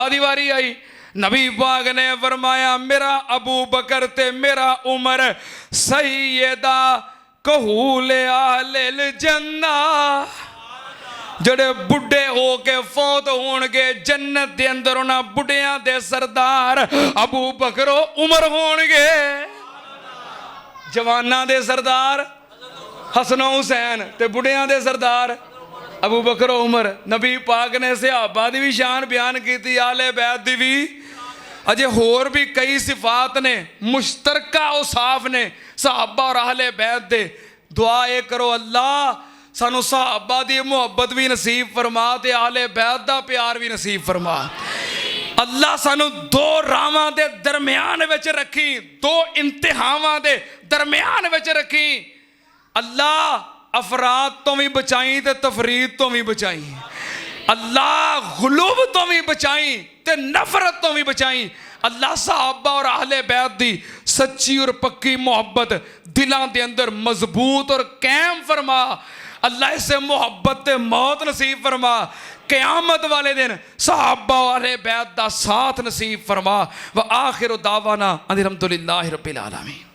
आदि वारी आई, नबी पाक ने फरमाया मेरा अबू बकर ते मेरा उमर सैयदा कहूले आलिल जन्ना, जड़े बुढ़े हो के फौत होणगे जन्नत दे अंदर उन्हां बुढ़ियां दे सरदार अबू बकर उमर होणगे। जवानां दे सरदार हसन हुसैन ते बुढ़ियां दे सरदार अबू बकर उमर। नबी पाक ने सहाबा दी भी शान बयान की, आले बैत दी भी, अजे होर भी कई सिफात ने, मुश्तरका औसाफ ने सहाबा और आहले बैत दे। दुआ ये करो अल्लाह सानू सहाबा दी मुहब्बत भी नसीब फरमा ते आहले बैत दा प्यार भी नसीब फरमा। अल्लाह सानू दो रावां दे दरम्यान विच रखी, दो इंतहावां दे दरम्यान विच रखी। अल्लाह अफराद तो भी बचाई ते तफरीद तो भी बचाई, अल्लाह गुलूब तो भी बचाई ते नफरत तो भी बचाई। अल्लाह सहाबा और आहले बैत दी सच्ची और पक्की मोहब्बत दिलों के अंदर मजबूत और कायम फरमा। अल्लाह इसे मोहब्बत ते मौत नसीब फरमा। क़यामत वाले दिन सहाबा वाले बैत दा साथ नसीब फरमा। व आखिर दावाना अनिल हम्दुलिल्लाहि रब्बिल आलमीन।